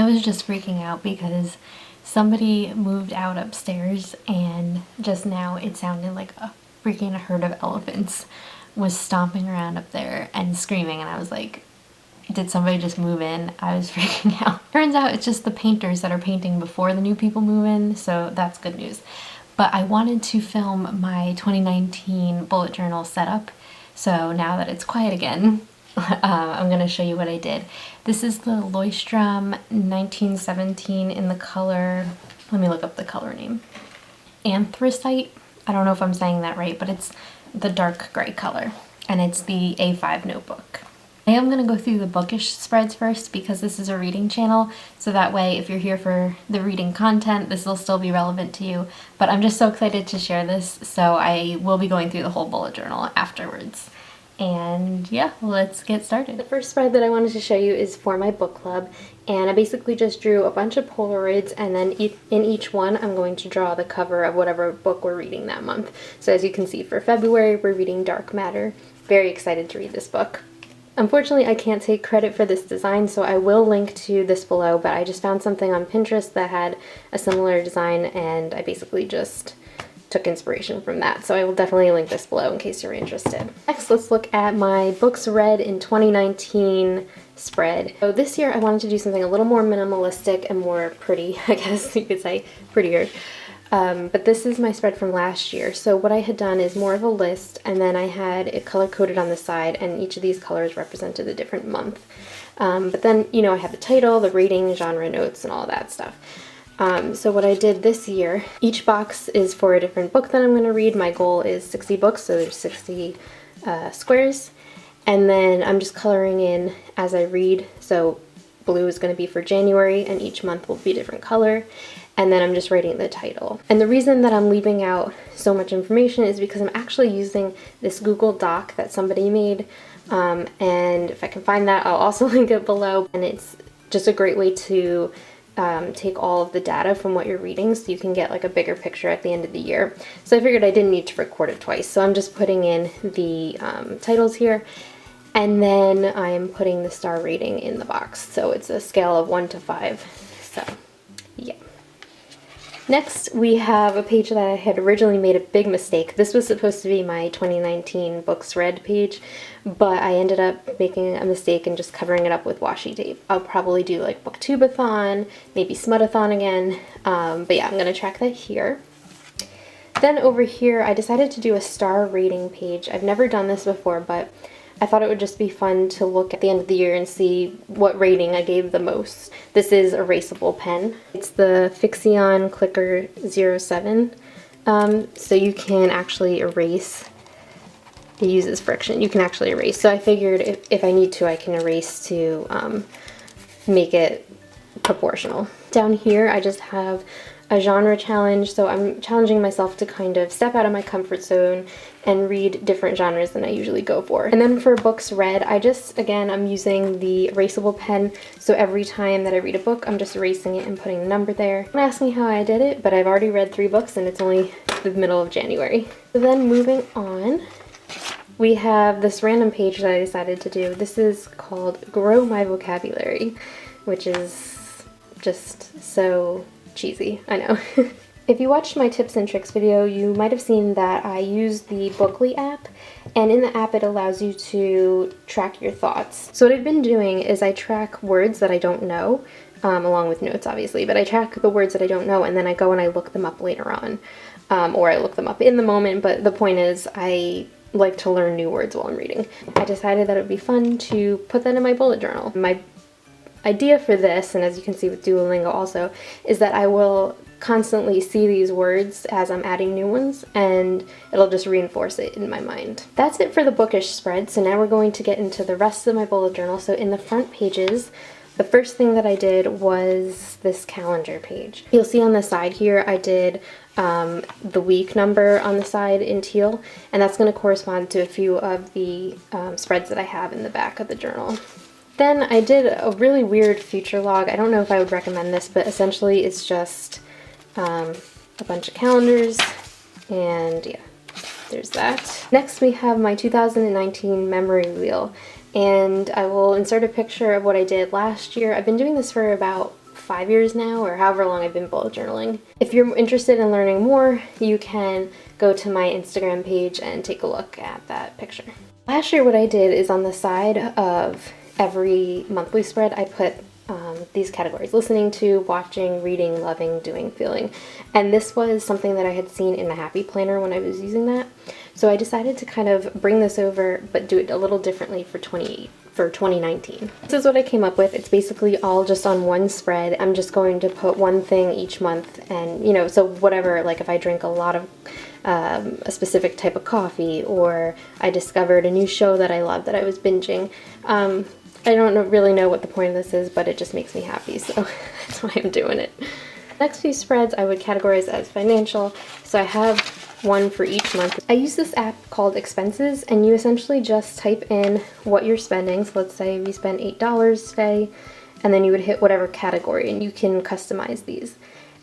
I was just freaking out because somebody moved out upstairs and just now it sounded like a freaking herd of elephants was stomping around up there and screaming, and I was like, did somebody just move in? I was freaking out. Turns out it's just the painters that are painting before the new people move in, so that's good news. But I wanted to film my 2019 bullet journal setup, so now that it's quiet again, I'm going to show you what I did. This is the Leuchtturm 1917 in the color, let me look up the color name, anthracite. I don't know if I'm saying that right, but it's the dark gray color, and it's the A5 notebook. I am going to go through the bookish spreads first because this is a reading channel, so that way if you're here for the reading content, this will still be relevant to you. But I'm just so excited to share this, so I will be going through the whole bullet journal afterwards. And yeah, let's get started. The first spread that I wanted to show you is for my book club, and I basically just drew a bunch of Polaroids, and then in each one I'm going to draw the cover of whatever book we're reading that month. So as you can see, for February we're reading Dark Matter. Very excited to read this book. Unfortunately, I can't take credit for this design, so I will link to this below, but I just found something on Pinterest that had a similar design, and I basically just took inspiration from that. So I will definitely link this below in case you're interested. Next, let's look at my books read in 2019 spread. So this year I wanted to do something a little more minimalistic and more pretty, I guess you could say, prettier. But this is my spread from last year. So what I had done is more of a list, and then I had it color-coded on the side, and each of these colors represented a different month. But then, you know, I had the title, the rating, genre notes, and all that stuff. So what I did this year, each box is for a different book that I'm going to read. My goal is 60 books, so there's 60 squares. And then I'm just coloring in as I read. So blue is going to be for January, and each month will be a different color. And then I'm just writing the title. And the reason that I'm leaving out so much information is because I'm actually using this Google Doc that somebody made. And if I can find that, I'll also link it below. And it's just a great way to take all of the data from what you're reading so you can get like a bigger picture at the end of the year. So I figured I didn't need to record it twice. So I'm just putting in the titles here. And then I am putting the star rating in the box. So it's a scale of 1 to 5. So yeah. Next, we have a page that I had originally made a big mistake. This was supposed to be my 2019 books read page, but I ended up making a mistake and just covering it up with washi tape. I'll probably do like booktubeathon, maybe smutathon again, but yeah, I'm going to track that here. Then over here, I decided to do a star rating page. I've never done this before, but I thought it would just be fun to look at the end of the year and see what rating I gave the most. This is erasable pen. It's the Fixion Clicker 07, so you can actually erase. It uses friction. You can actually erase. So I figured if I need to, I can erase to make it proportional. Down here, I just have a genre challenge, so I'm challenging myself to kind of step out of my comfort zone and read different genres than I usually go for. And then for books read, I'm using the erasable pen, so every time that I read a book, I'm just erasing it and putting the number there. Don't ask me how I did it, but I've already read 3 books and it's only the middle of January. So then moving on, we have this random page that I decided to do. This is called Grow My Vocabulary, which is just so cheesy, I know. If you watched my tips and tricks video, you might have seen that I use the Bookly app, and in the app it allows you to track your thoughts. So what I've been doing is I track words that I don't know, along with notes obviously, but I track the words that I don't know and then I go and I look them up later on, or I look them up in the moment, but the point is I like to learn new words while I'm reading. I decided that it would be fun to put that in my bullet journal. My idea for this, and as you can see with Duolingo also, is that I will constantly see these words as I'm adding new ones, and it'll just reinforce it in my mind. That's it for the bookish spread, so now we're going to get into the rest of my bullet journal. So in the front pages, the first thing that I did was this calendar page. You'll see on the side here I did the week number on the side in teal, and that's going to correspond to a few of the spreads that I have in the back of the journal. Then I did a really weird future log. I don't know if I would recommend this, but essentially it's just a bunch of calendars, and yeah, there's that. Next we have my 2019 memory wheel, and I will insert a picture of what I did last year. I've been doing this for about 5 years now, or however long I've been bullet journaling. If you're interested in learning more, you can go to my Instagram page and take a look at that picture. Last year what I did is on the side of every monthly spread I put these categories: listening to, watching, reading, loving, doing, feeling. And this was something that I had seen in the Happy Planner when I was using that. So I decided to kind of bring this over but do it a little differently for 2019. This is what I came up with. It's basically all just on one spread. I'm just going to put one thing each month, and you know, so whatever, like if I drink a lot of a specific type of coffee, or I discovered a new show that I love that I was binging. I don't really know what the point of this is, but it just makes me happy, so that's why I'm doing it. Next few spreads I would categorize as financial, so I have one for each month. I use this app called Expenses, and you essentially just type in what you're spending. So let's say we spend $8 today, and then you would hit whatever category, and you can customize these.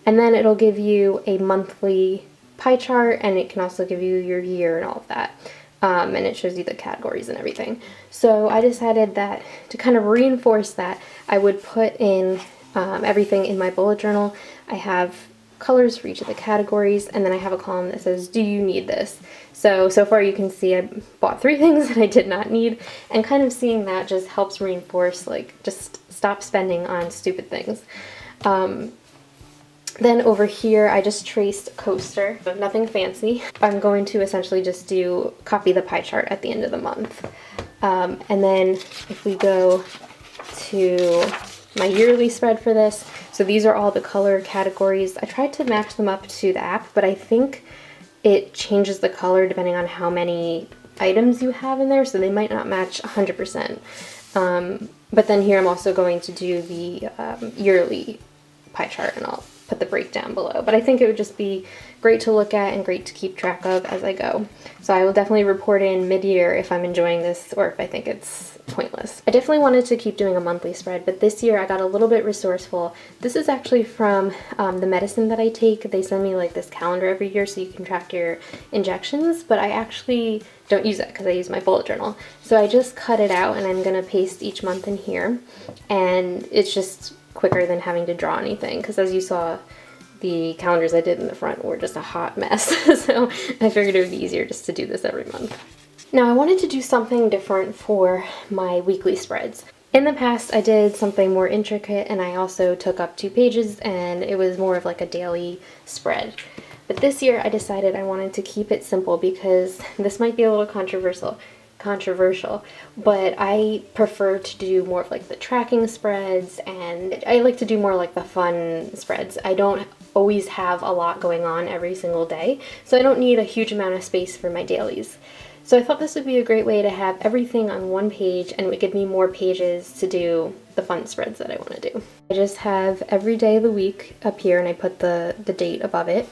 And then it'll give you a monthly pie chart, and it can also give you your year and all of that. And it shows you the categories and everything. So I decided that to kind of reinforce that, I would put in everything in my bullet journal. I have colors for each of the categories, and then I have a column that says, do you need this? So far you can see I bought 3 things that I did not need, and kind of seeing that just helps reinforce, like, just stop spending on stupid things. Then over here, I just traced a coaster, but nothing fancy. I'm going to essentially just copy the pie chart at the end of the month. And then if we go to my yearly spread for this, so these are all the color categories. I tried to match them up to the app, but I think it changes the color depending on how many items you have in there, so they might not match 100%. But then here I'm also going to do the yearly pie chart, and I'll put the breakdown below. But I think it would just be great to look at and great to keep track of as I go. So I will definitely report in mid-year if I'm enjoying this or if I think it's pointless. I definitely wanted to keep doing a monthly spread, but this year I got a little bit resourceful. This is actually from the medicine that I take. They send me like this calendar every year so you can track your injections, but I actually don't use it because I use my bullet journal. So I just cut it out, and I'm gonna paste each month in here, and it's just quicker than having to draw anything, because as you saw, the calendars I did in the front were just a hot mess. So I figured it would be easier just to do this every month. Now I wanted to do something different for my weekly spreads. In the past I did something more intricate, and I also took up 2 pages, and it was more of like a daily spread. But this year I decided I wanted to keep it simple, because this might be a little controversial, but I prefer to do more of like the tracking spreads, and I like to do more like the fun spreads. I don't always have a lot going on every single day, so I don't need a huge amount of space for my dailies. So I thought this would be a great way to have everything on one page, and it would give me more pages to do the fun spreads that I want to do. I just have every day of the week up here, and I put the date above it.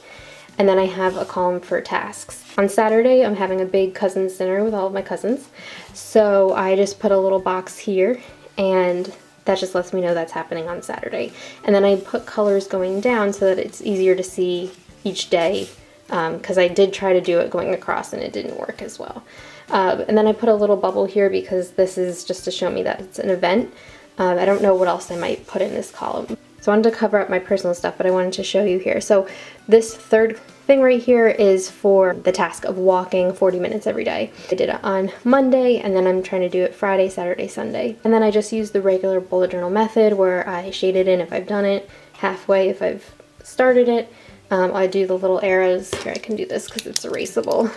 And then I have a column for tasks. On Saturday, I'm having a big cousins dinner with all of my cousins. So I just put a little box here, and that just lets me know that's happening on Saturday. And then I put colors going down so that it's easier to see each day, because I did try to do it going across and it didn't work as well. And then I put a little bubble here because this is just to show me that it's an event. I don't know what else I might put in this column. So I wanted to cover up my personal stuff, but I wanted to show you here. So this third thing right here is for the task of walking 40 minutes every day. I did it on Monday, and then I'm trying to do it Friday, Saturday, Sunday. And then I just use the regular bullet journal method where I shade it in if I've done it, halfway if I've started it. I do the little arrows. Here, I can do this because it's erasable.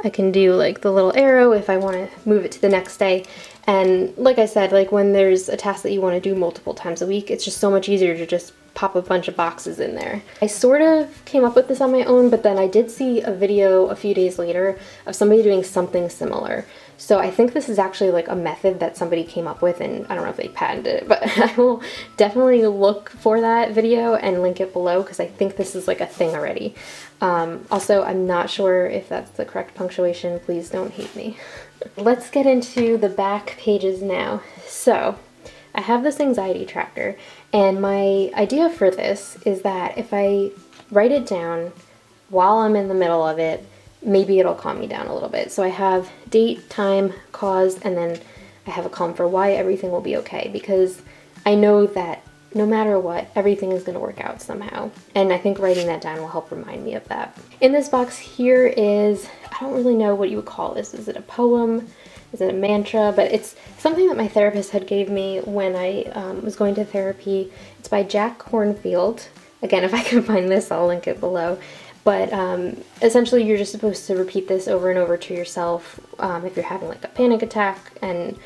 I can do like the little arrow if I want to move it to the next day. And like I said, like when there's a task that you want to do multiple times a week, it's just so much easier to just pop a bunch of boxes in there. I sort of came up with this on my own, but then I did see a video a few days later of somebody doing something similar. So I think this is actually like a method that somebody came up with, and I don't know if they patented it, but I will definitely look for that video and link it below because I think this is like a thing already. Also, I'm not sure if that's the correct punctuation. Please don't hate me. Let's get into the back pages now. So I have this anxiety tracker, and my idea for this is that if I write it down while I'm in the middle of it, maybe it'll calm me down a little bit. So I have date, time, cause, and then I have a column for why everything will be okay, because I know that no matter what, everything is going to work out somehow. And I think writing that down will help remind me of that. In this box here is, I don't really know what you would call this. Is it a poem? Is it a mantra? But it's something that my therapist had gave me when I was going to therapy. It's by Jack Kornfield. Again, if I can find this, I'll link it below. But essentially, you're just supposed to repeat this over and over to yourself if you're having like a panic attack, and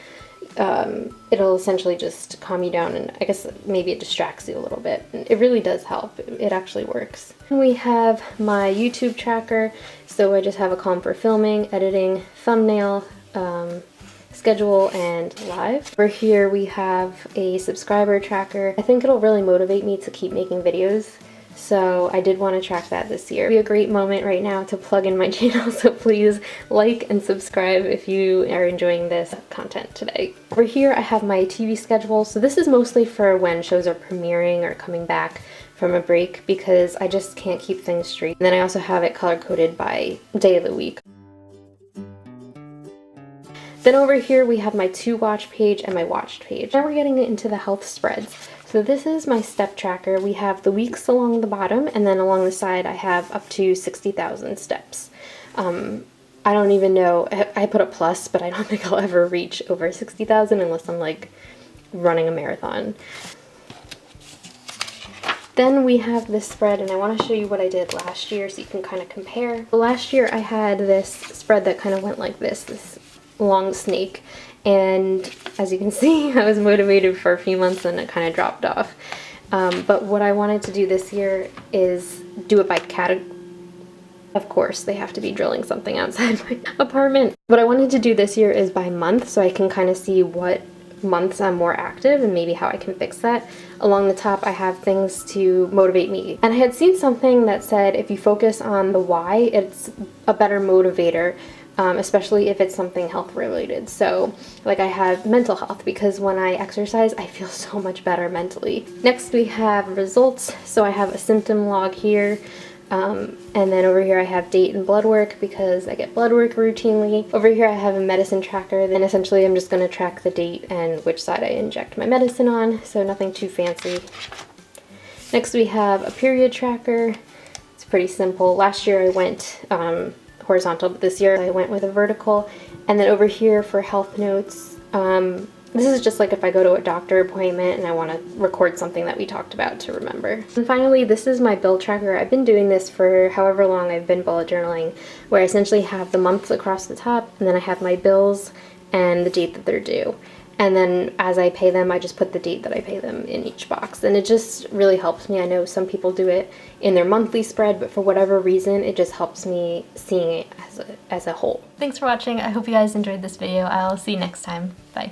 it'll essentially just calm you down, and I guess maybe it distracts you a little bit. It really does help. It actually works. And we have my YouTube tracker, so I just have a column for filming, editing, thumbnail, schedule, and live. Over here we have a subscriber tracker. I think it'll really motivate me to keep making videos, so I did want to track that this year. It'd be a great moment right now to plug in my channel, so please like and subscribe if you are enjoying this content today. Over here I have my TV schedule, so this is mostly for when shows are premiering or coming back from a break, because I just can't keep things straight. And then I also have it color-coded by day of the week. Then over here we have my to watch page and my watched page. Now we're getting into the health spreads. So this is my step tracker. We have the weeks along the bottom, and then along the side I have up to 60,000 steps. I don't even know, I put a plus, but I don't think I'll ever reach over 60,000 unless I'm like running a marathon. Then we have this spread, and I want to show you what I did last year so you can kind of compare. Last year I had this spread that kind of went like this long snake, and as you can see, I was motivated for a few months and it kind of dropped off. But what I wanted to do this year is do it by category. Of course, they have to be drilling something outside my apartment. What I wanted to do this year is by month, so I can kind of see what months I'm more active and maybe how I can fix that. Along the top I have things to motivate me. And I had seen something that said if you focus on the why, it's a better motivator. Especially if it's something health related. So like I have mental health, because when I exercise I feel so much better mentally. Next we have results, so I have a symptom log here, and then over here I have date and blood work because I get blood work routinely. Over here I have a medicine tracker, then essentially I'm just going to track the date and which side I inject my medicine on, so nothing too fancy. Next we have a period tracker. It's pretty simple. Last year I went horizontal, but this year I went with a vertical. And then over here for health notes, this is just like if I go to a doctor appointment and I want to record something that we talked about to remember. And finally, this is my bill tracker. I've been doing this for however long I've been bullet journaling, where I essentially have the months across the top, and then I have my bills and the date that they're due. And then as I pay them, I just put the date that I pay them in each box. And it just really helps me. I know some people do it in their monthly spread, but for whatever reason, it just helps me seeing it as a whole. Thanks for watching. I hope you guys enjoyed this video. I'll see you next time. Bye.